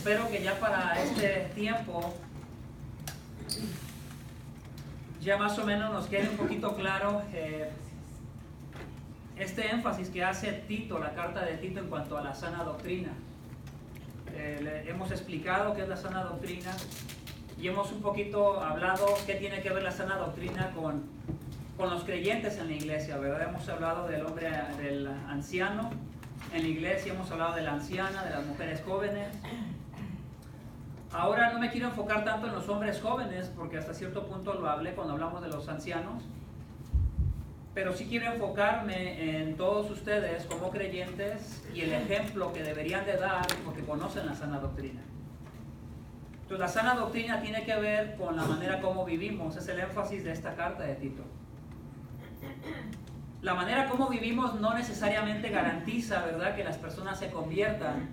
espero que ya para este tiempo ya más o menos nos quede un poquito claro este énfasis que hace Tito, la carta de Tito en cuanto a la sana doctrina. Hemos explicado qué es la sana doctrina y hemos un poquito hablado qué tiene que ver la sana doctrina con los creyentes en la iglesia, ¿verdad? Hemos hablado del hombre, del anciano en la iglesia, hemos hablado de la anciana, de las mujeres jóvenes. Ahora no me quiero enfocar tanto en los hombres jóvenes, porque hasta cierto punto lo hablé cuando hablamos de los ancianos, pero sí quiero enfocarme en todos ustedes como creyentes y el ejemplo que deberían de dar porque conocen la sana doctrina. Entonces la sana doctrina tiene que ver con la manera como vivimos, es el énfasis de esta carta de Tito. La manera como vivimos no necesariamente garantiza, ¿verdad?, que las personas se conviertan,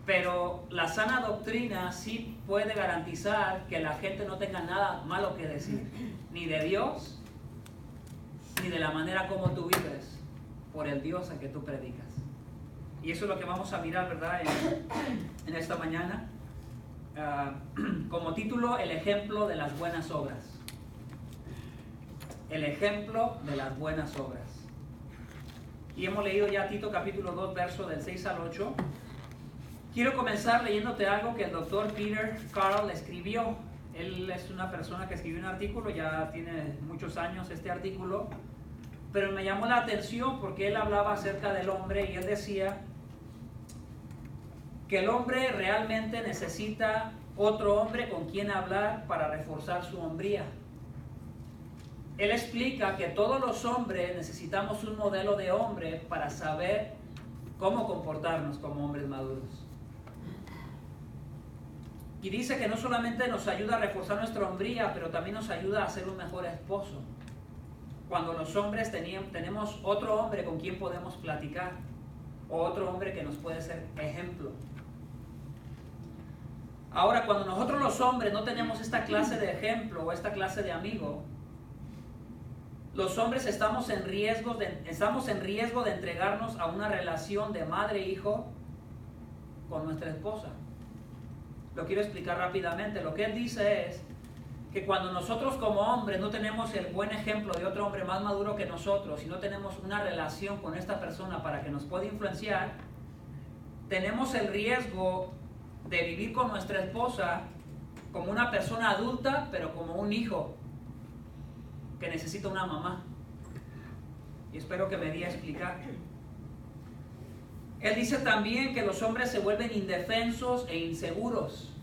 pero la sana doctrina sí puede garantizar que la gente no tenga nada malo que decir, ni de Dios, ni de la manera como tú vives, por el Dios a que tú predicas. Y eso es lo que vamos a mirar, ¿verdad?, en esta mañana. Como título, el ejemplo de las buenas obras. El ejemplo de las buenas obras. Y hemos leído ya Tito capítulo 2, verso del 6 al 8. Quiero comenzar leyéndote algo que el doctor Peter Carl escribió. Él es una persona que escribió un artículo, ya tiene muchos años este artículo, pero me llamó la atención porque él hablaba acerca del hombre y él decía que el hombre realmente necesita otro hombre con quien hablar para reforzar su hombría. Él explica que todos los hombres necesitamos un modelo de hombre para saber cómo comportarnos como hombres maduros. Y dice que no solamente nos ayuda a reforzar nuestra hombría, pero también nos ayuda a ser un mejor esposo. Cuando los hombres tenemos otro hombre con quien podemos platicar, o otro hombre que nos puede ser ejemplo. Ahora, cuando nosotros los hombres no tenemos esta clase de ejemplo o esta clase de amigo, los hombres estamos en riesgo de entregarnos a una relación de madre-hijo con nuestra esposa. Lo quiero explicar rápidamente. Lo que él dice es que cuando nosotros como hombres no tenemos el buen ejemplo de otro hombre más maduro que nosotros y no tenemos una relación con esta persona para que nos pueda influenciar, tenemos el riesgo de vivir con nuestra esposa como una persona adulta, pero como un hijo que necesita una mamá. Y espero que me di a explicar. Él dice también que los hombres se vuelven indefensos e inseguros,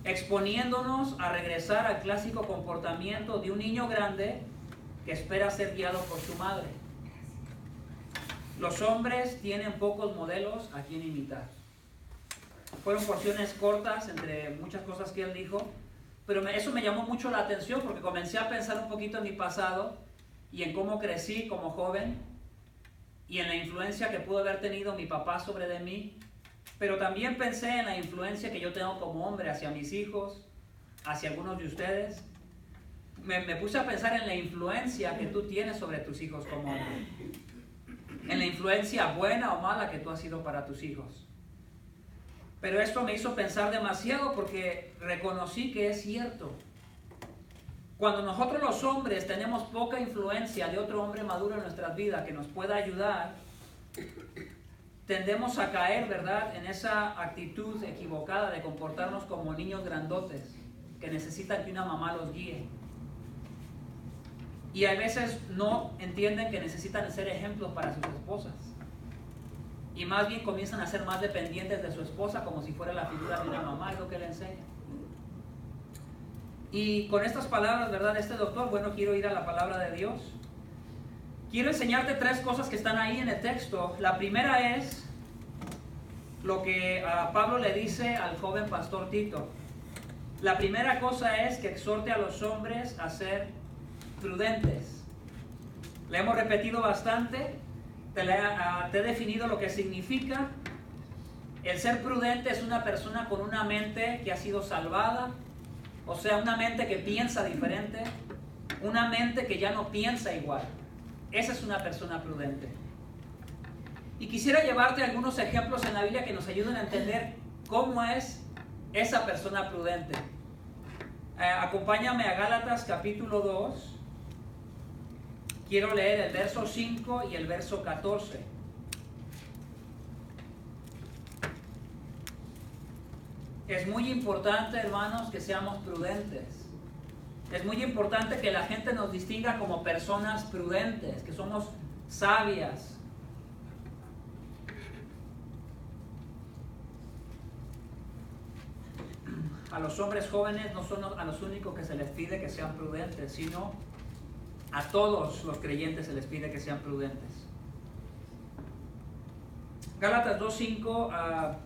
exponiéndonos a regresar al clásico comportamiento de un niño grande que espera ser guiado por su madre. Los hombres tienen pocos modelos a quien imitar. Fueron porciones cortas entre muchas cosas que él dijo, pero eso me llamó mucho la atención porque comencé a pensar un poquito en mi pasado y en cómo crecí como joven y en la influencia que pudo haber tenido mi papá sobre de mí, pero también pensé en la influencia que yo tengo como hombre hacia mis hijos, hacia algunos de ustedes. Me puse a pensar en la influencia que tú tienes sobre tus hijos como hombre, en la influencia buena o mala que tú has sido para tus hijos. Pero esto me hizo pensar demasiado porque reconocí que es cierto. Cuando nosotros los hombres tenemos poca influencia de otro hombre maduro en nuestras vidas que nos pueda ayudar, tendemos a caer, ¿verdad?, en esa actitud equivocada de comportarnos como niños grandotes que necesitan que una mamá los guíe. Y a veces no entienden que necesitan ser ejemplos para sus esposas. Y más bien comienzan a ser más dependientes de su esposa como si fuera la figura de una mamá, es lo que le enseña. Y con estas palabras, ¿verdad?, de este doctor, bueno, quiero ir a la palabra de Dios. Quiero enseñarte 3 cosas que están ahí en el texto. La primera es lo que Pablo le dice al joven pastor Tito. La primera cosa es que exhorte a los hombres a ser prudentes. Le hemos repetido bastante. Te he definido lo que significa. El ser prudente es una persona con una mente que ha sido salvada, o sea, una mente que piensa diferente, una mente que ya no piensa igual. Esa es una persona prudente. Y quisiera llevarte algunos ejemplos en la Biblia que nos ayuden a entender cómo es esa persona prudente. Acompáñame a Gálatas capítulo 2. Quiero leer el verso 5 y el verso 14. Es muy importante, hermanos, que seamos prudentes. Es muy importante que la gente nos distinga como personas prudentes, que somos sabias. A los hombres jóvenes no son a los únicos que se les pide que sean prudentes, sino a todos los creyentes se les pide que sean prudentes. Gálatas 2:5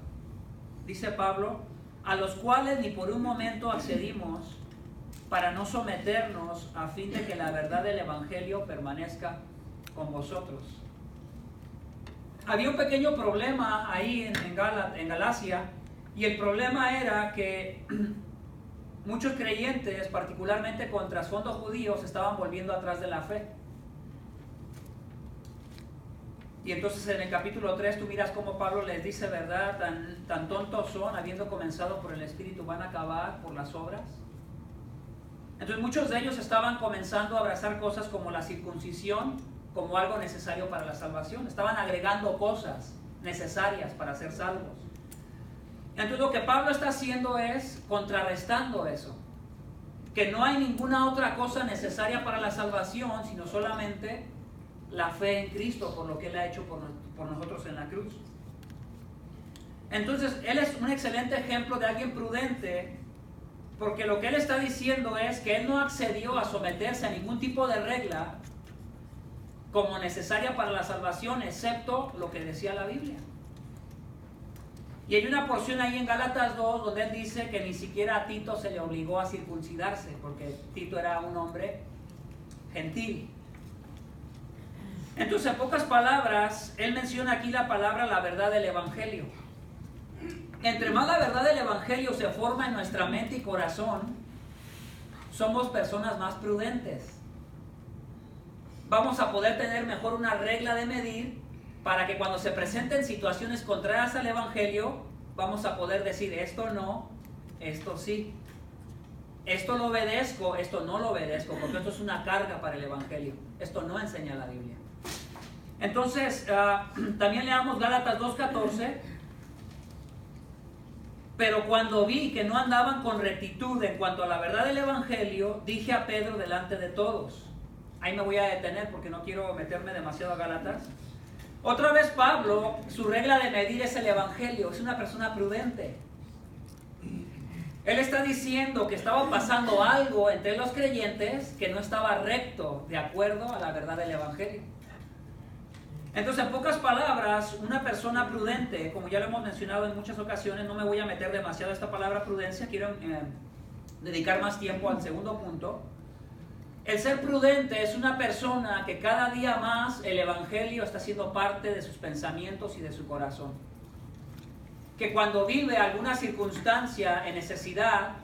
dice Pablo, a los cuales ni por un momento accedimos para no someternos a fin de que la verdad del Evangelio permanezca con vosotros. Había un pequeño problema ahí en Galacia, y el problema era que muchos creyentes, particularmente con trasfondo judío, se estaban volviendo atrás de la fe. Y entonces en el capítulo 3 tú miras cómo Pablo les dice, ¿verdad? Tan tontos son, habiendo comenzado por el Espíritu, van a acabar por las obras. Entonces muchos de ellos estaban comenzando a abrazar cosas como la circuncisión, como algo necesario para la salvación. Estaban agregando cosas necesarias para ser salvos. Entonces lo que Pablo está haciendo es contrarrestando eso. Que no hay ninguna otra cosa necesaria para la salvación, sino solamente la fe en Cristo, por lo que Él ha hecho por nosotros en la cruz. Entonces, Él es un excelente ejemplo de alguien prudente, porque lo que Él está diciendo es que Él no accedió a someterse a ningún tipo de regla como necesaria para la salvación, excepto lo que decía la Biblia. Y hay una porción ahí en Gálatas 2 donde Él dice que ni siquiera a Tito se le obligó a circuncidarse, porque Tito era un hombre gentil. Entonces, en pocas palabras, Él menciona aquí la palabra la verdad del Evangelio. Entre más la verdad del Evangelio se forma en nuestra mente y corazón, somos personas más prudentes. Vamos a poder tener mejor una regla de medir para que cuando se presenten situaciones contrarias al Evangelio, vamos a poder decir esto no, esto sí. Esto lo obedezco, esto no lo obedezco, porque esto es una carga para el Evangelio. Esto no enseña la Biblia. Entonces, también leamos Gálatas 2:14. Pero cuando vi que no andaban con rectitud en cuanto a la verdad del Evangelio, dije a Pedro delante de todos. Ahí me voy a detener porque no quiero meterme demasiado a Gálatas. Otra vez Pablo, su regla de medir es el Evangelio, es una persona prudente. Él está diciendo que estaba pasando algo entre los creyentes que no estaba recto de acuerdo a la verdad del Evangelio. Entonces, en pocas palabras, una persona prudente, como ya lo hemos mencionado en muchas ocasiones, no me voy a meter demasiado a esta palabra prudencia, quiero dedicar más tiempo al segundo punto. El ser prudente es una persona que cada día más el Evangelio está siendo parte de sus pensamientos y de su corazón. Que cuando vive alguna circunstancia en necesidad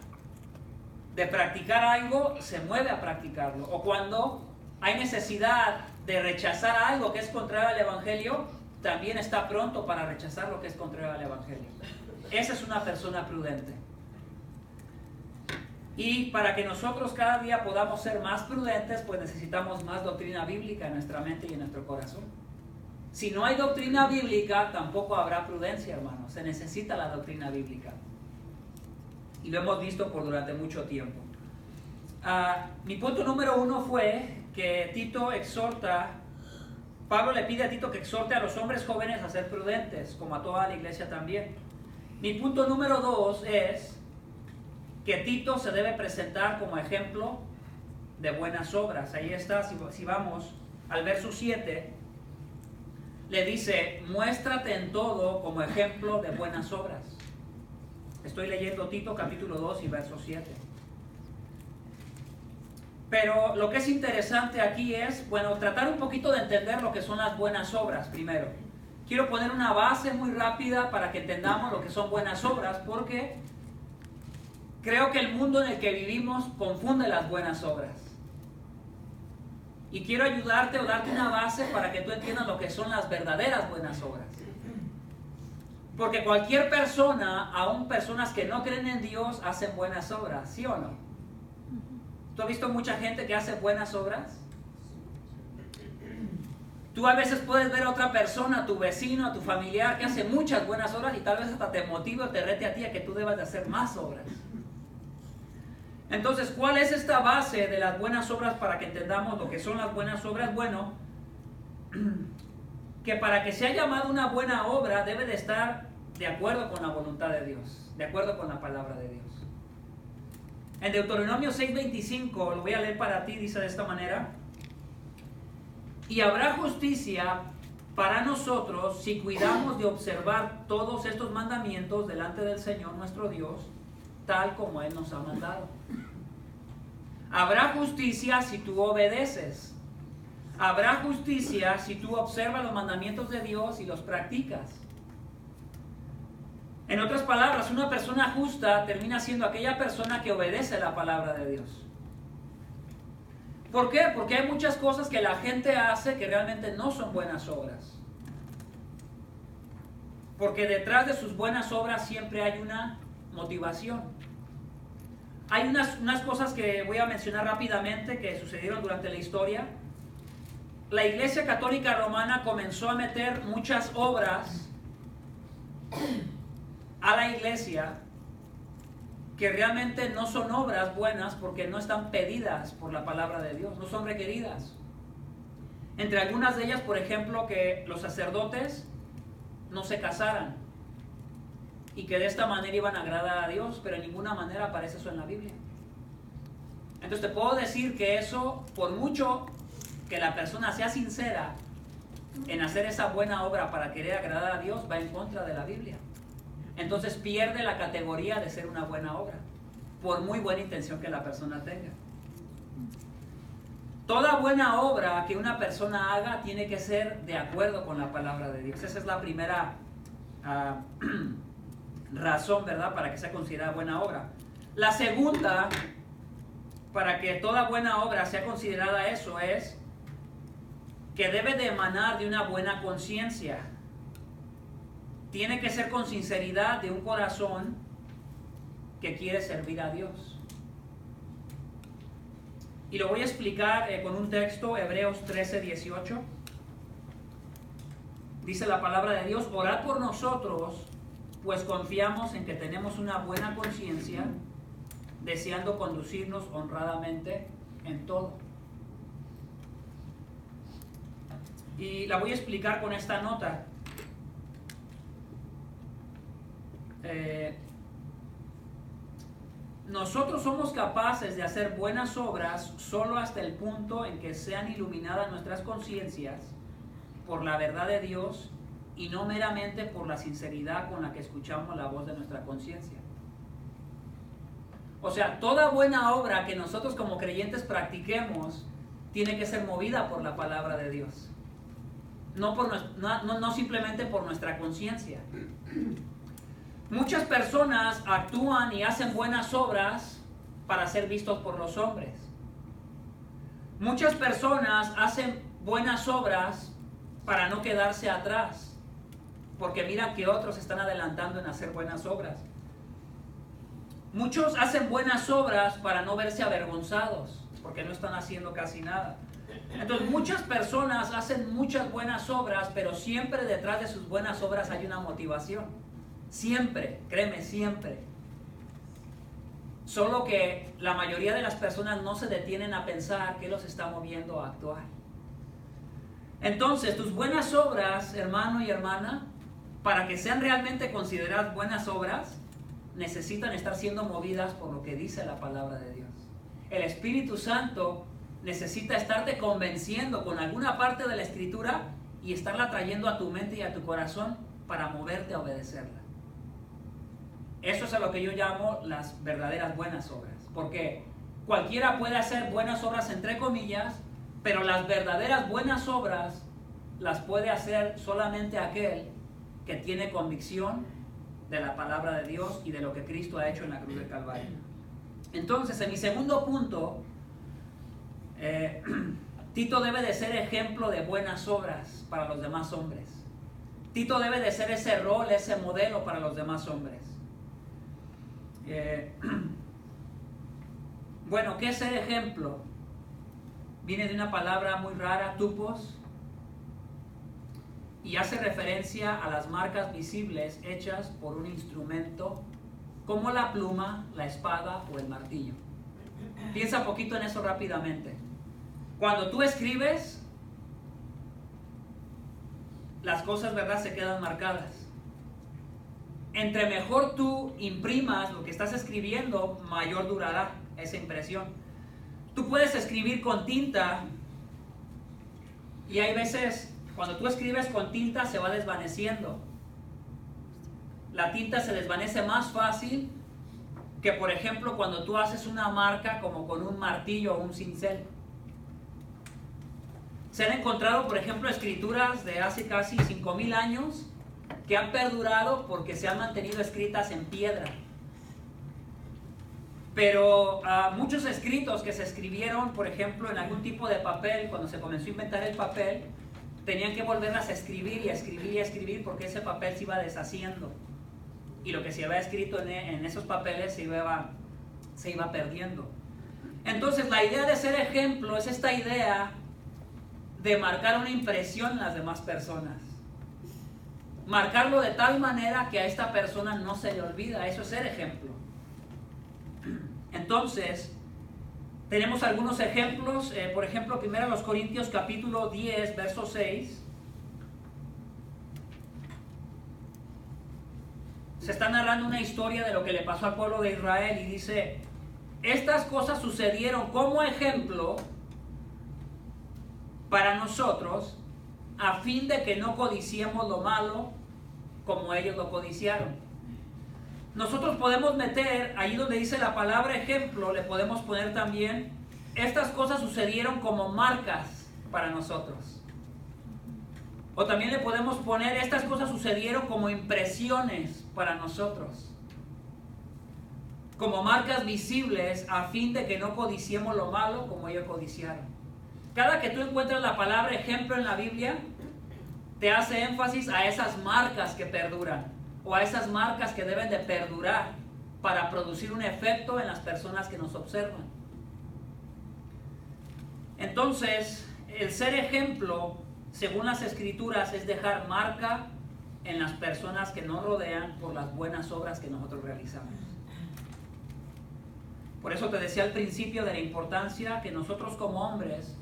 de practicar algo, se mueve a practicarlo. O cuando hay necesidad de rechazar algo que es contrario al Evangelio, también está pronto para rechazar lo que es contrario al Evangelio. Esa es una persona prudente. Y para que nosotros cada día podamos ser más prudentes, pues necesitamos más doctrina bíblica en nuestra mente y en nuestro corazón. Si no hay doctrina bíblica, tampoco habrá prudencia, hermanos. Se necesita la doctrina bíblica. Y lo hemos visto durante mucho tiempo. Mi punto número 1 fue que Tito exhorta, Pablo le pide a Tito que exhorte a los hombres jóvenes a ser prudentes, como a toda la iglesia también. Mi punto número 2 es que Tito se debe presentar como ejemplo de buenas obras. Ahí está, si vamos al verso 7, le dice, muéstrate en todo como ejemplo de buenas obras. Estoy leyendo Tito capítulo 2 y verso 7. Pero lo que es interesante aquí es, tratar un poquito de entender lo que son las buenas obras primero. Quiero poner una base muy rápida para que entendamos lo que son buenas obras, porque creo que el mundo en el que vivimos confunde las buenas obras. Y quiero ayudarte o darte una base para que tú entiendas lo que son las verdaderas buenas obras. Porque cualquier persona, aún personas que no creen en Dios, hacen buenas obras, ¿sí o no? ¿Tú has visto mucha gente que hace buenas obras? Tú a veces puedes ver a otra persona, a tu vecino, a tu familiar, que hace muchas buenas obras y tal vez hasta te motive o te rete a ti a que tú debas de hacer más obras. Entonces, ¿cuál es esta base de las buenas obras para que entendamos lo que son las buenas obras? Bueno, que para que sea llamada una buena obra debe de estar de acuerdo con la voluntad de Dios, de acuerdo con la palabra de Dios. En Deuteronomio 6:25, lo voy a leer para ti, dice de esta manera: y habrá justicia para nosotros si cuidamos de observar todos estos mandamientos delante del Señor nuestro Dios, tal como Él nos ha mandado. Habrá justicia si tú obedeces. Habrá justicia si tú observas los mandamientos de Dios y los practicas. En otras palabras, una persona justa termina siendo aquella persona que obedece la palabra de Dios. ¿Por qué? Porque hay muchas cosas que la gente hace que realmente no son buenas obras. Porque detrás de sus buenas obras siempre hay una motivación. Hay unas cosas que voy a mencionar rápidamente que sucedieron durante la historia. La Iglesia Católica Romana comenzó a meter muchas obras a la iglesia que realmente no son obras buenas porque no están pedidas por la palabra de Dios, no son requeridas. Entre algunas de ellas, por ejemplo, que los sacerdotes no se casaran y que de esta manera iban a agradar a Dios, pero en ninguna manera aparece eso en la Biblia. Entonces te puedo decir que eso, por mucho que la persona sea sincera en hacer esa buena obra para querer agradar a Dios, va en contra de la Biblia. Entonces pierde la categoría de ser una buena obra, por muy buena intención que la persona tenga. Toda buena obra que una persona haga tiene que ser de acuerdo con la palabra de Dios. Esa es la primera razón, ¿verdad?, para que sea considerada buena obra. La segunda, para que toda buena obra sea considerada eso, es que debe de emanar de una buena conciencia. Tiene que ser con sinceridad de un corazón que quiere servir a Dios. Y lo voy a explicar con un texto, Hebreos 13:18. Dice la palabra de Dios: orad por nosotros, pues confiamos en que tenemos una buena conciencia, deseando conducirnos honradamente en todo. Y la voy a explicar con esta nota. Nosotros somos capaces de hacer buenas obras solo hasta el punto en que sean iluminadas nuestras conciencias por la verdad de Dios y no meramente por la sinceridad con la que escuchamos la voz de nuestra conciencia. O sea, toda buena obra que nosotros como creyentes practiquemos tiene que ser movida por la palabra de Dios, no simplemente por nuestra conciencia. Muchas personas actúan y hacen buenas obras para ser vistos por los hombres. Muchas personas hacen buenas obras para no quedarse atrás, porque miran que otros están adelantando en hacer buenas obras. Muchos hacen buenas obras para no verse avergonzados, porque no están haciendo casi nada. Entonces muchas personas hacen muchas buenas obras, pero siempre detrás de sus buenas obras hay una motivación. Siempre, créeme, siempre. Solo que la mayoría de las personas no se detienen a pensar qué los está moviendo a actuar. Entonces, tus buenas obras, hermano y hermana, para que sean realmente consideradas buenas obras, necesitan estar siendo movidas por lo que dice la palabra de Dios. El Espíritu Santo necesita estarte convenciendo con alguna parte de la Escritura y estarla trayendo a tu mente y a tu corazón para moverte a obedecerla. Eso es a lo que yo llamo las verdaderas buenas obras, porque cualquiera puede hacer buenas obras entre comillas, pero las verdaderas buenas obras las puede hacer solamente aquel que tiene convicción de la palabra de Dios y de lo que Cristo ha hecho en la cruz del Calvario. Entonces, en mi segundo punto, Tito debe de ser ejemplo de buenas obras para los demás hombres. Tito debe de ser ese rol, ese modelo para los demás hombres. Bueno, ¿qué es ser ejemplo? Viene de una palabra muy rara, tupos, y hace referencia a las marcas visibles hechas por un instrumento como la pluma, la espada o el martillo. Piensa un poquito en eso rápidamente. Cuando tú escribes, las cosas, ¿verdad?, se quedan marcadas. Entre mejor tú imprimas lo que estás escribiendo, mayor durará esa impresión. Tú puedes escribir con tinta y hay veces cuando tú escribes con tinta se va desvaneciendo. La tinta se desvanece más fácil que, por ejemplo, cuando tú haces una marca como con un martillo o un cincel. Se han encontrado, por ejemplo, escrituras de hace casi 5,000 años que han perdurado porque se han mantenido escritas en piedra. Pero muchos escritos que se escribieron, por ejemplo, en algún tipo de papel, cuando se comenzó a inventar el papel, tenían que volverlas a escribir y a escribir y a escribir porque ese papel se iba deshaciendo. Y lo que se había escrito en esos papeles se iba perdiendo. Entonces, la idea de ser ejemplo es esta idea de marcar una impresión en las demás personas. Marcarlo de tal manera que a esta persona no se le olvida. Eso es ser ejemplo. Entonces, tenemos algunos ejemplos. Por ejemplo, 1 Corintios capítulo 10, verso 6. Se está narrando una historia de lo que le pasó al pueblo de Israel y dice: estas cosas sucedieron como ejemplo para nosotros, a fin de que no codiciemos lo malo como ellos lo codiciaron. Nosotros podemos meter, ahí donde dice la palabra ejemplo, le podemos poner también: estas cosas sucedieron como marcas para nosotros. O también le podemos poner: estas cosas sucedieron como impresiones para nosotros. Como marcas visibles, a fin de que no codiciemos lo malo como ellos codiciaron. Cada que tú encuentras la palabra ejemplo en la Biblia, te hace énfasis a esas marcas que perduran, o a esas marcas que deben de perdurar para producir un efecto en las personas que nos observan. Entonces, el ser ejemplo, según las Escrituras, es dejar marca en las personas que nos rodean por las buenas obras que nosotros realizamos. Por eso te decía al principio de la importancia que nosotros como hombres,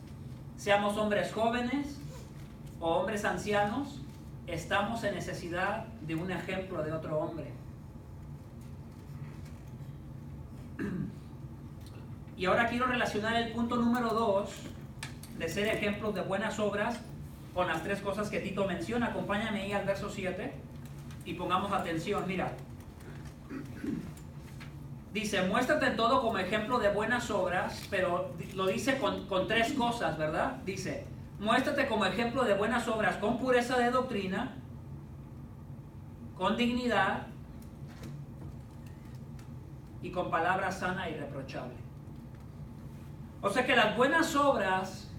seamos hombres jóvenes o hombres ancianos, estamos en necesidad de un ejemplo de otro hombre. Y ahora quiero relacionar el punto número 2 de ser ejemplos de buenas obras con las 3 cosas que Tito menciona. Acompáñame ahí al verso 7 y pongamos atención. Mira, dice: muéstrate en todo como ejemplo de buenas obras, pero lo dice con 3 cosas, ¿verdad? Dice: muéstrate como ejemplo de buenas obras con pureza de doctrina, con dignidad y con palabra sana y irreprochable. O sea que las buenas obras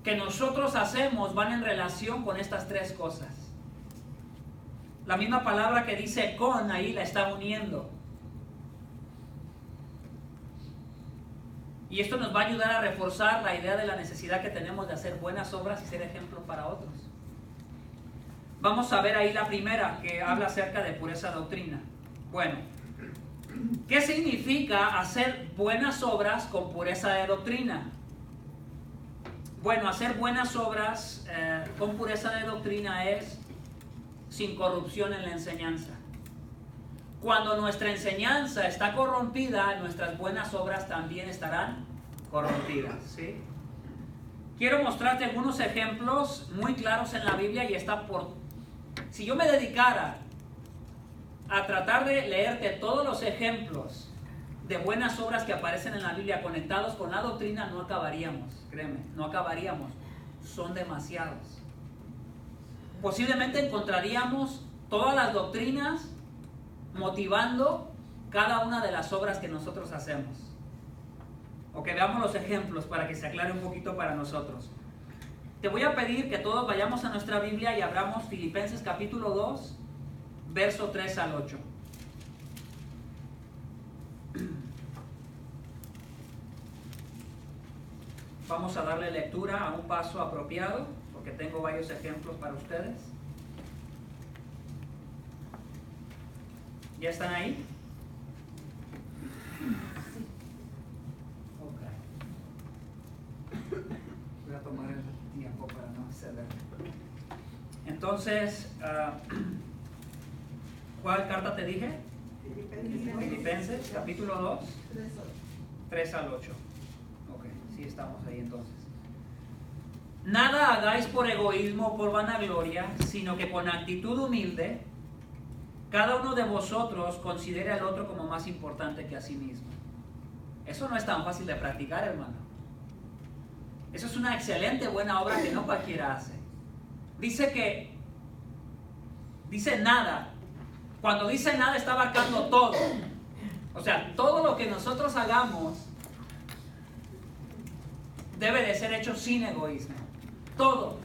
que nosotros hacemos van en relación con estas 3 cosas. La misma palabra que dice con, ahí la está uniendo. Y esto nos va a ayudar a reforzar la idea de la necesidad que tenemos de hacer buenas obras y ser ejemplo para otros. Vamos a ver ahí la primera, que habla acerca de pureza de doctrina. Bueno, ¿qué significa hacer buenas obras con pureza de doctrina? Bueno, hacer buenas obras con pureza de doctrina es sin corrupción en la enseñanza. Cuando nuestra enseñanza está corrompida, nuestras buenas obras también estarán corrompidas, ¿sí? Quiero mostrarte algunos ejemplos muy claros en la Biblia y está por... Si yo me dedicara a tratar de leerte todos los ejemplos de buenas obras que aparecen en la Biblia conectados con la doctrina, no acabaríamos, créeme, no acabaríamos. Son demasiados. Posiblemente encontraríamos todas las doctrinas motivando cada una de las obras que nosotros hacemos. Ok, veamos los ejemplos para que se aclare un poquito para nosotros. Te voy a pedir que todos vayamos a nuestra Biblia y abramos Filipenses capítulo 2, verso 3 al 8. Vamos a darle lectura a un paso apropiado, porque tengo varios ejemplos para ustedes. ¿Ya están ahí? Ok. Voy a tomar el tiempo para no exceder. Entonces, ¿cuál carta te dije? Filipenses, capítulo 2, 3 al 8. Ok, sí estamos ahí entonces. Nada hagáis por egoísmo o por vanagloria, sino que con actitud humilde, cada uno de vosotros considere al otro como más importante que a sí mismo. Eso no es tan fácil de practicar, hermano. Eso es una excelente, buena obra que no cualquiera hace. Dice nada. Cuando dice nada está abarcando todo. O sea, todo lo que nosotros hagamos debe de ser hecho sin egoísmo. Todo.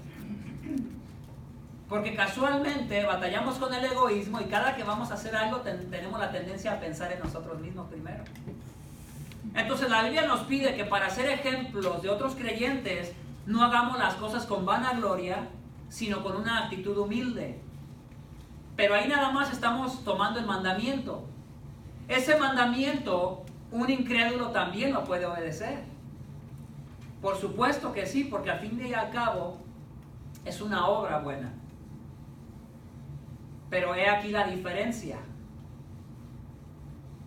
Porque casualmente batallamos con el egoísmo y cada que vamos a hacer algo tenemos la tendencia a pensar en nosotros mismos primero. Entonces la Biblia nos pide que para ser ejemplos de otros creyentes no hagamos las cosas con vanagloria, sino con una actitud humilde. Pero ahí nada más estamos tomando el mandamiento. Ese mandamiento, un incrédulo también lo puede obedecer. Por supuesto que sí, porque al fin y al cabo es una obra buena. Pero he aquí la diferencia.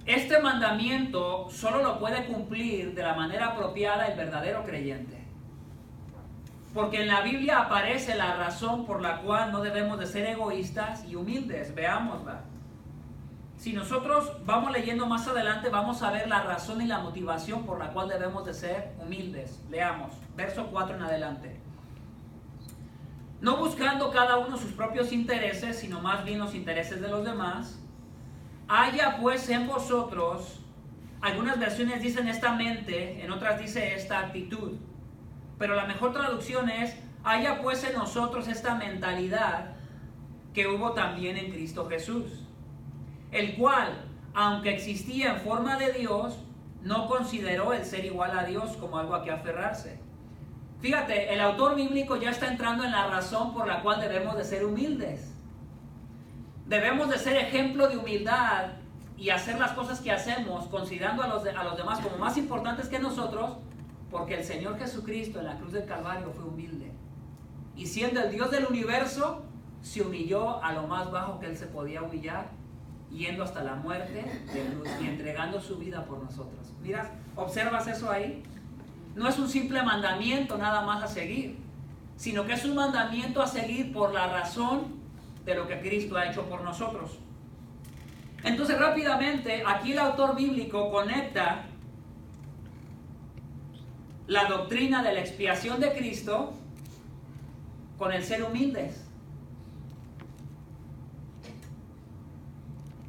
Este mandamiento solo lo puede cumplir de la manera apropiada el verdadero creyente. Porque en la Biblia aparece la razón por la cual no debemos de ser egoístas y humildes. Veámosla. Si nosotros vamos leyendo más adelante, vamos a ver la razón y la motivación por la cual debemos de ser humildes. Leamos, verso 4 en adelante. No buscando cada uno sus propios intereses, sino más bien los intereses de los demás. Haya pues en vosotros, algunas versiones dicen esta mente, en otras dice esta actitud. Pero la mejor traducción es, haya pues en nosotros esta mentalidad que hubo también en Cristo Jesús, el cual, aunque existía en forma de Dios, no consideró el ser igual a Dios como algo a que aferrarse. Fíjate, el autor bíblico ya está entrando en la razón por la cual debemos de ser humildes. Debemos de ser ejemplo de humildad y hacer las cosas que hacemos considerando a los demás como más importantes que nosotros, porque el Señor Jesucristo en la cruz del Calvario fue humilde. Y siendo el Dios del universo, se humilló a lo más bajo que Él se podía humillar, yendo hasta la muerte de cruz y entregando su vida por nosotros. Mira, ¿observas eso ahí? No es un simple mandamiento nada más a seguir, sino que es un mandamiento a seguir por la razón de lo que Cristo ha hecho por nosotros. Entonces rápidamente, aquí el autor bíblico conecta la doctrina de la expiación de Cristo con el ser humildes.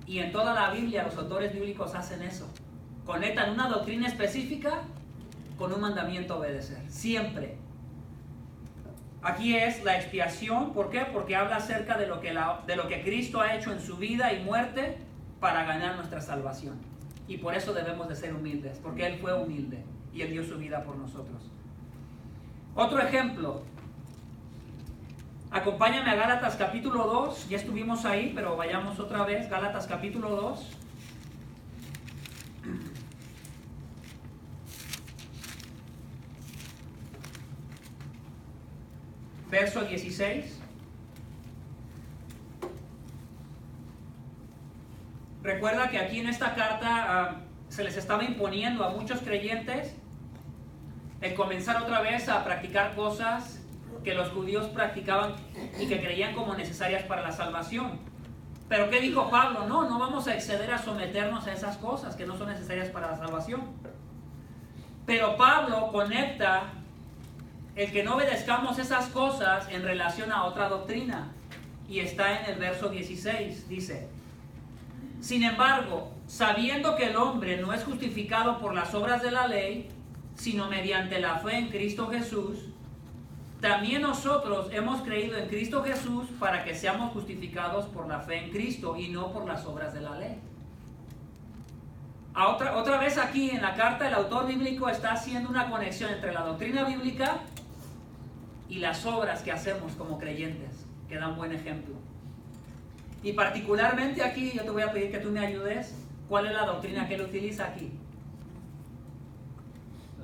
Y en toda la Biblia los autores bíblicos hacen eso. Conectan una doctrina específica con un mandamiento a obedecer. Siempre. Aquí es la expiación. ¿Por qué? Porque habla acerca de lo que Cristo ha hecho en su vida y muerte para ganar nuestra salvación. Y por eso debemos de ser humildes, porque Él fue humilde y Él dio su vida por nosotros. Otro ejemplo. Acompáñame a Gálatas capítulo 2. Ya estuvimos ahí, pero vayamos otra vez. Gálatas capítulo 2. Verso 16. Recuerda que aquí en esta carta se les estaba imponiendo a muchos creyentes el comenzar otra vez a practicar cosas que los judíos practicaban y que creían como necesarias para la salvación. Pero ¿qué dijo Pablo? No vamos a exceder a someternos a esas cosas que no son necesarias para la salvación. Pero Pablo conecta el que no obedezcamos esas cosas en relación a otra doctrina. Y está en el verso 16, dice: sin embargo, sabiendo que el hombre no es justificado por las obras de la ley, sino mediante la fe en Cristo Jesús, también nosotros hemos creído en Cristo Jesús para que seamos justificados por la fe en Cristo y no por las obras de la ley. Otra vez aquí en la carta el autor bíblico está haciendo una conexión entre la doctrina bíblica y las obras que hacemos como creyentes, que dan buen ejemplo. Y particularmente aquí yo te voy a pedir que tú me ayudes. ¿Cuál es la doctrina que él utiliza aquí?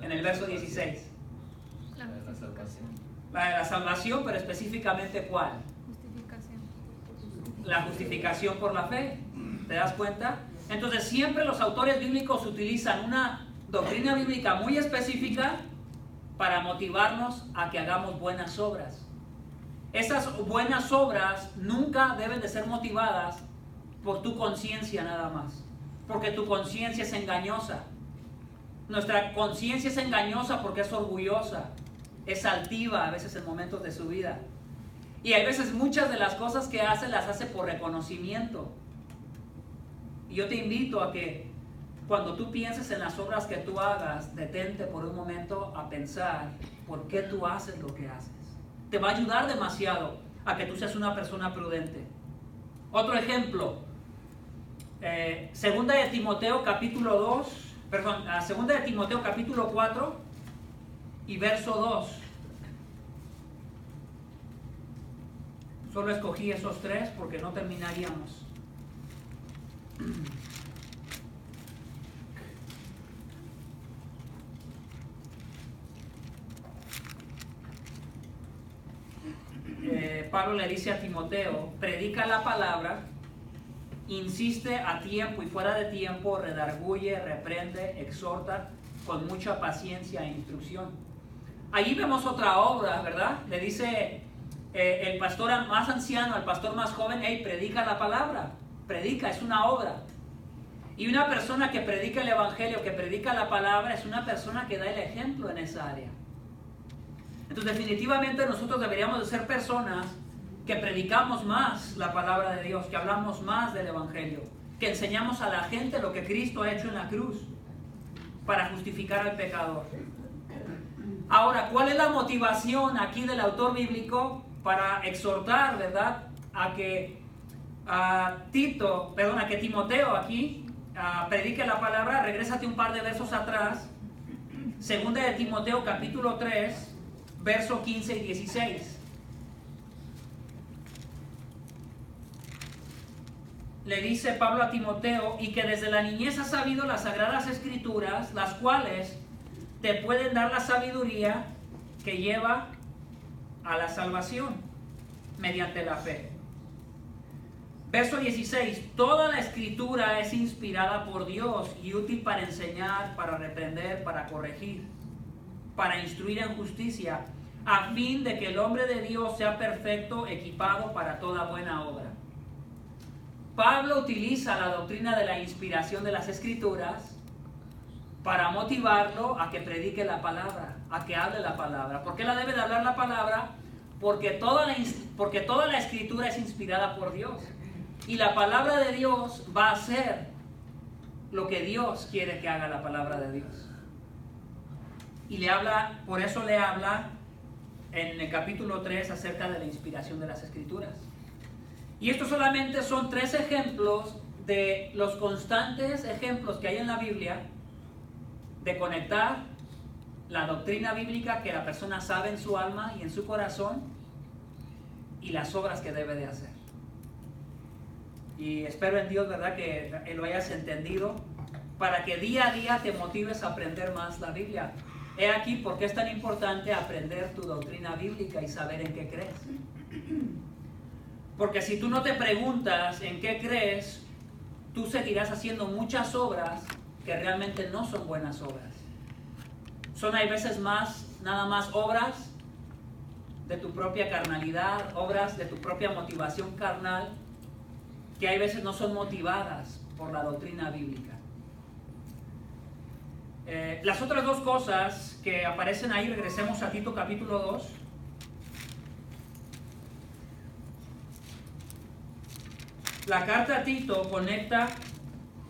En el verso 16. La justificación. La de la salvación, pero específicamente ¿cuál? Justificación. La justificación por la fe. ¿Te das cuenta? Entonces siempre los autores bíblicos utilizan una doctrina bíblica muy específica para motivarnos a que hagamos buenas obras. Esas buenas obras nunca deben de ser motivadas por tu conciencia nada más, porque tu conciencia es engañosa. Nuestra conciencia es engañosa porque es orgullosa, es altiva a veces en momentos de su vida. Y hay veces muchas de las cosas que hace las hace por reconocimiento. Y yo te invito a que cuando tú pienses en las obras que tú hagas, detente por un momento a pensar por qué tú haces lo que haces. Te va a ayudar demasiado a que tú seas una persona prudente. Otro ejemplo, segunda de Timoteo capítulo 4 y verso 2. Solo escogí esos tres porque no terminaríamos. Pablo le dice a Timoteo: predica la palabra, insiste a tiempo y fuera de tiempo, redarguye, reprende, exhorta con mucha paciencia e instrucción. Allí vemos otra obra, ¿verdad? Le dice el pastor más anciano al pastor más joven: hey, predica la palabra. Predica, es una obra. Y una persona que predica el evangelio, que predica la palabra, es una persona que da el ejemplo en esa área. Entonces definitivamente nosotros deberíamos de ser personas que predicamos más la palabra de Dios, que hablamos más del evangelio, que enseñamos a la gente lo que Cristo ha hecho en la cruz para justificar al pecador. Ahora, ¿cuál es la motivación aquí del autor bíblico para exhortar, verdad, a que Timoteo aquí predique la palabra? Regrésate un par de versos atrás. Segunda de Timoteo capítulo 3, verso 15 y 16. Le dice Pablo a Timoteo: y que desde la niñez has sabido las sagradas escrituras, las cuales te pueden dar la sabiduría que lleva a la salvación mediante la fe. Verso 16: toda la escritura es inspirada por Dios y útil para enseñar, para reprender, para corregir, para instruir en justicia, a fin de que el hombre de Dios sea perfecto, equipado para toda buena obra. Pablo utiliza la doctrina de la inspiración de las escrituras para motivarlo a que predique la palabra, a que hable la palabra. ¿Por qué la debe de hablar la palabra? Porque toda la escritura es inspirada por Dios. Y la palabra de Dios va a hacer lo que Dios quiere que haga la palabra de Dios. Y por eso le habla en el capítulo 3 acerca de la inspiración de las escrituras. Y estos solamente son 3 ejemplos de los constantes ejemplos que hay en la Biblia de conectar la doctrina bíblica que la persona sabe en su alma y en su corazón y las obras que debe de hacer. Y espero en Dios, ¿verdad?, que lo hayas entendido para que día a día te motives a aprender más la Biblia. He aquí por qué es tan importante aprender tu doctrina bíblica y saber en qué crees. Porque si tú no te preguntas en qué crees, tú seguirás haciendo muchas obras que realmente no son buenas obras. Hay veces nada más obras de tu propia carnalidad, obras de tu propia motivación carnal, que hay veces no son motivadas por la doctrina bíblica. Las otras 2 cosas que aparecen ahí, regresemos a Tito capítulo 2. La carta a Tito conecta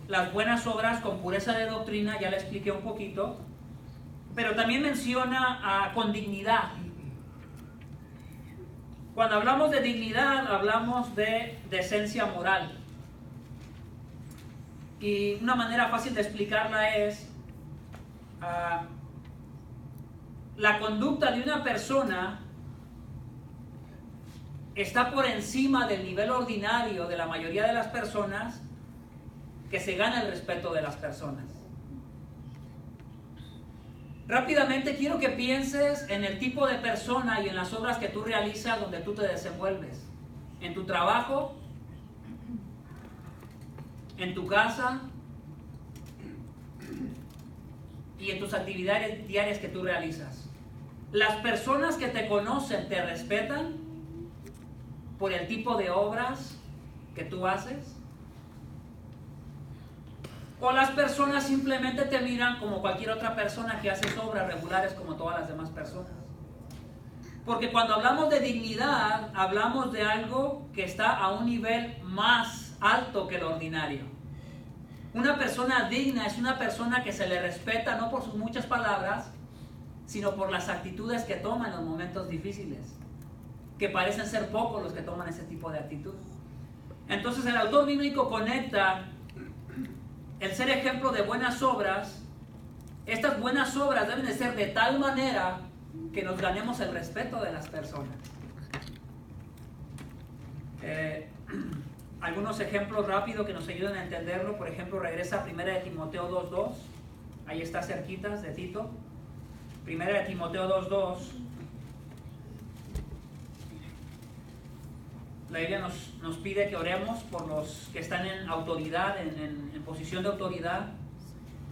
las buenas obras con pureza de doctrina, ya le expliqué un poquito. pero también menciona con dignidad. Cuando hablamos de dignidad, hablamos de decencia moral. Y una manera fácil de explicarla es la conducta de una persona está por encima del nivel ordinario de la mayoría de las personas, que se gana el respeto de las personas. Rápidamente quiero que pienses en el tipo de persona y en las obras que tú realizas donde tú te desenvuelves. En tu trabajo, en tu casa y en tus actividades diarias que tú realizas. Las personas que te conocen te respetan por el tipo de obras que tú haces. O las personas simplemente te miran como cualquier otra persona que hace obras regulares como todas las demás personas. Porque cuando hablamos de dignidad, hablamos de algo que está a un nivel más alto que lo ordinario. Una persona digna es una persona que se le respeta no por sus muchas palabras, sino por las actitudes que toma en los momentos difíciles, que parecen ser pocos los que toman ese tipo de actitud. Entonces el autor bíblico conecta el ser ejemplo de buenas obras. Estas buenas obras deben de ser de tal manera que nos ganemos el respeto de las personas. Algunos ejemplos rápidos que nos ayudan a entenderlo. Por ejemplo, regresa a 1 de Timoteo 2.2. Ahí está cerquitas de Tito. 1 de Timoteo 2.2. La Biblia nos pide que oremos por los que están en autoridad, en posición de autoridad,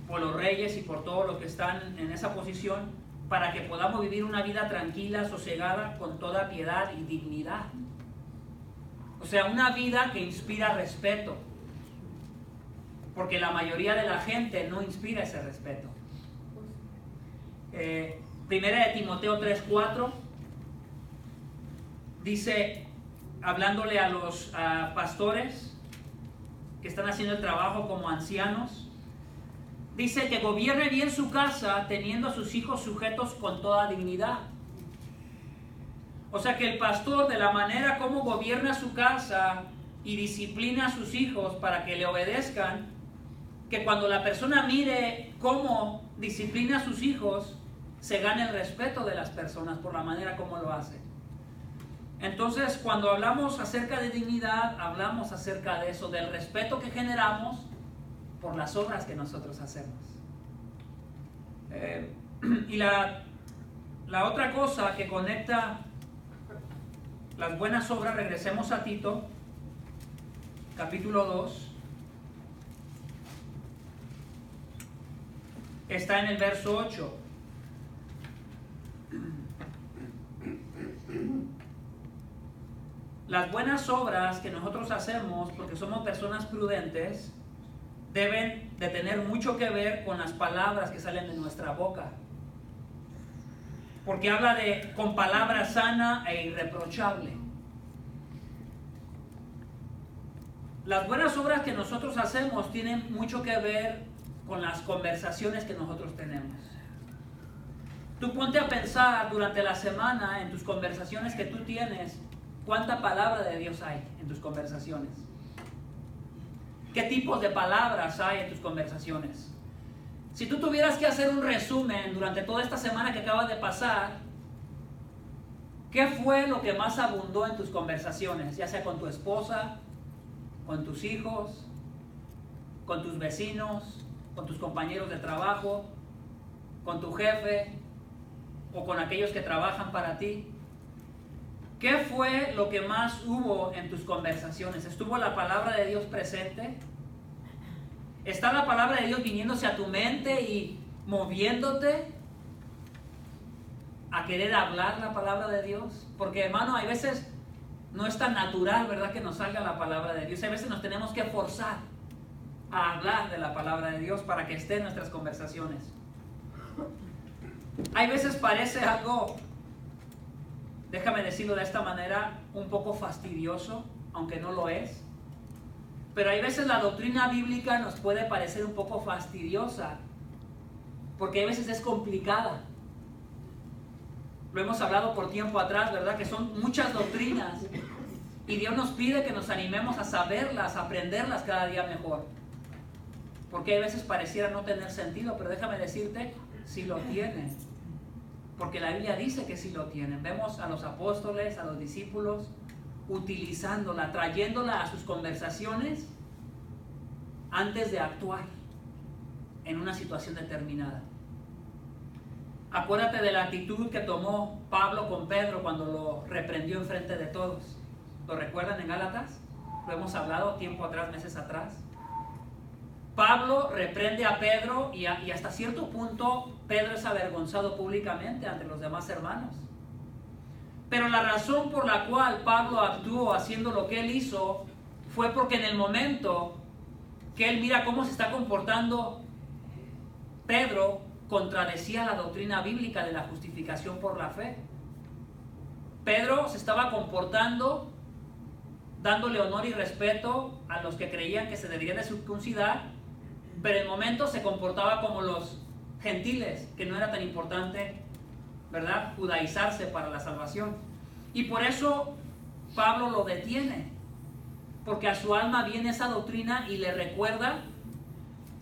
por los reyes y por todos los que están en esa posición, para que podamos vivir una vida tranquila, sosegada, con toda piedad y dignidad. O sea, una vida que inspira respeto, porque la mayoría de la gente no inspira ese respeto. Primera de Timoteo 3.4 dice, hablándole a los pastores que están haciendo el trabajo como ancianos, dice que gobierne bien su casa, teniendo a sus hijos sujetos con toda dignidad. O sea que el pastor, de la manera como gobierna su casa y disciplina a sus hijos para que le obedezcan, que cuando la persona mire cómo disciplina a sus hijos, se gane el respeto de las personas por la manera como lo hace. Entonces, cuando hablamos acerca de dignidad, hablamos acerca de eso, del respeto que generamos por las obras que nosotros hacemos. Y la otra cosa que conecta las buenas obras, regresemos a Tito, capítulo 2, está en el verso 8. Las buenas obras que nosotros hacemos, porque somos personas prudentes, deben de tener mucho que ver con las palabras que salen de nuestra boca. Porque habla de con palabra sana e irreprochable. Las buenas obras que nosotros hacemos tienen mucho que ver con las conversaciones que nosotros tenemos. Tú ponte a pensar durante la semana en tus conversaciones que tú tienes, ¿cuánta palabra de Dios hay en tus conversaciones? ¿Qué tipos de palabras hay en tus conversaciones? Si tú tuvieras que hacer un resumen durante toda esta semana que acaba de pasar, ¿qué fue lo que más abundó en tus conversaciones? Ya sea con tu esposa, con tus hijos, con tus vecinos, con tus compañeros de trabajo, con tu jefe o con aquellos que trabajan para ti. ¿Qué fue lo que más hubo en tus conversaciones? ¿Estuvo la palabra de Dios presente? ¿Está la palabra de Dios viniéndose a tu mente y moviéndote a querer hablar la palabra de Dios? Porque, hermano, hay veces no es tan natural, ¿verdad?, que nos salga la palabra de Dios. Hay veces nos tenemos que forzar a hablar de la palabra de Dios para que esté en nuestras conversaciones. Hay veces parece algo, déjame decirlo de esta manera, un poco fastidioso, aunque no lo es. Pero hay veces la doctrina bíblica nos puede parecer un poco fastidiosa porque a veces es complicada. Lo hemos hablado por tiempo atrás, ¿verdad? Que son muchas doctrinas y Dios nos pide que nos animemos a saberlas, a aprenderlas cada día mejor. Porque a veces pareciera no tener sentido, pero déjame decirte, sí lo tienen. Porque la Biblia dice que sí lo tienen. Vemos a los apóstoles, a los discípulos, utilizándola, trayéndola a sus conversaciones antes de actuar en una situación determinada. Acuérdate de la actitud que tomó Pablo con Pedro cuando lo reprendió enfrente de todos. ¿Lo recuerdan en Gálatas? Lo hemos hablado tiempo atrás, meses atrás. Pablo reprende a Pedro y hasta cierto punto Pedro es avergonzado públicamente ante los demás hermanos. Pero la razón por la cual Pablo actuó haciendo lo que él hizo fue porque en el momento que él mira cómo se está comportando Pedro, contradecía la doctrina bíblica de la justificación por la fe. Pedro se estaba comportando dándole honor y respeto a los que creían que se deberían de circuncidar, pero en el momento se comportaba como los gentiles, que no era tan importante, ¿verdad?, judaizarse para la salvación. Y por eso Pablo lo detiene, porque a su alma viene esa doctrina y le recuerda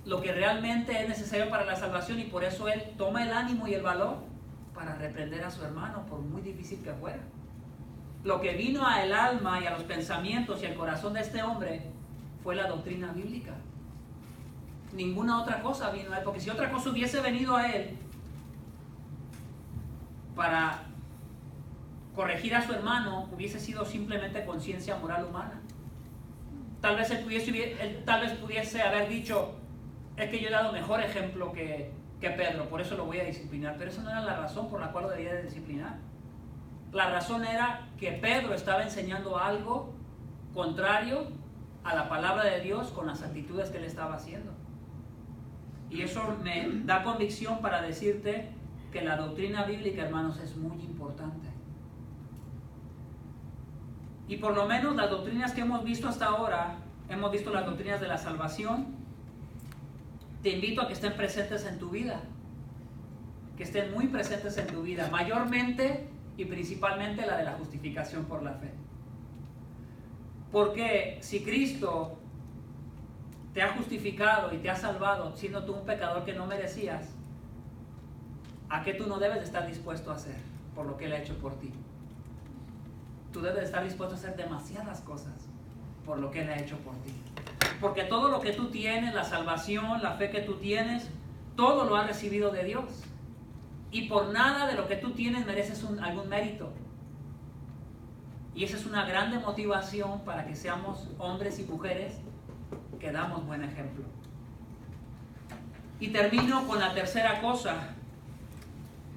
lo que realmente es necesario para la salvación, y por eso él toma el ánimo y el valor para reprender a su hermano, por muy difícil que fuera. Lo que vino al alma y a los pensamientos y al corazón de este hombre fue la doctrina bíblica. Ninguna otra cosa vino a él, porque si otra cosa hubiese venido a él para corregir a su hermano, hubiese sido simplemente conciencia moral humana. Tal vez él pudiese haber dicho: es que yo he dado mejor ejemplo que Pedro, por eso lo voy a disciplinar. Pero esa no era la razón por la cual lo debía de disciplinar. La razón era que Pedro estaba enseñando algo contrario a la palabra de Dios con las actitudes que él estaba haciendo. Y eso me da convicción para decirte que la doctrina bíblica, hermanos, es muy importante. Y por lo menos las doctrinas que hemos visto hasta ahora, hemos visto las doctrinas de la salvación. Te invito a que estén presentes en tu vida, que estén muy presentes en tu vida, mayormente y principalmente la de la justificación por la fe. Porque si Cristo te ha justificado y te ha salvado, siendo tú un pecador que no merecías, ¿a qué tú no debes de estar dispuesto a hacer por lo que Él ha hecho por ti? Tú debes de estar dispuesto a hacer demasiadas cosas por lo que Él ha hecho por ti. Porque todo lo que tú tienes, la salvación, la fe que tú tienes, todo lo has recibido de Dios. Y por nada de lo que tú tienes mereces algún mérito. Y esa es una grande motivación para que seamos hombres y mujeres que damos buen ejemplo. Y termino con la tercera cosa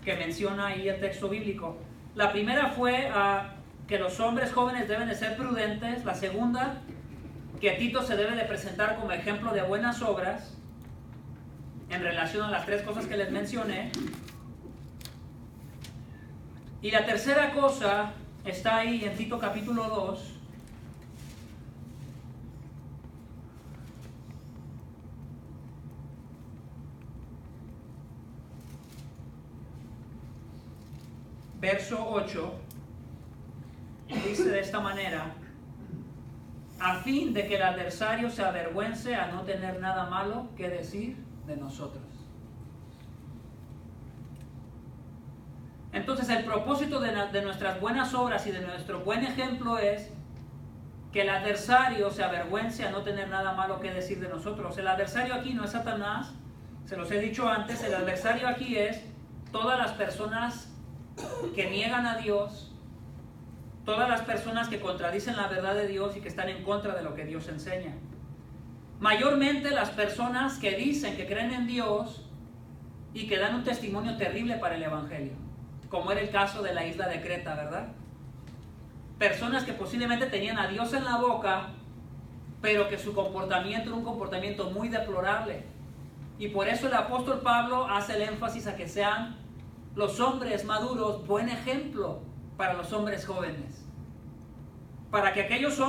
que menciona ahí el texto bíblico. La primera fue que los hombres jóvenes deben de ser prudentes. La segunda, que Tito se debe de presentar como ejemplo de buenas obras en relación a las tres cosas que les mencioné. Y la tercera cosa está ahí en Tito capítulo 2. Verso 8, dice de esta manera: a fin de que el adversario se avergüence a no tener nada malo que decir de nosotros. Entonces el propósito de nuestras buenas obras y de nuestro buen ejemplo es que el adversario se avergüence a no tener nada malo que decir de nosotros. El adversario aquí no es Satanás, se los he dicho antes. El adversario aquí es todas las personas que niegan a Dios, todas las personas que contradicen la verdad de Dios y que están en contra de lo que Dios enseña. Mayormente las personas que dicen que creen en Dios y que dan un testimonio terrible para el Evangelio, como era el caso de la isla de Creta, ¿verdad? Personas que posiblemente tenían a Dios en la boca, pero que su comportamiento era un comportamiento muy deplorable. Y por eso el apóstol Pablo hace el énfasis a que sean los hombres maduros buen ejemplo para los hombres jóvenes, para que aquellos hombres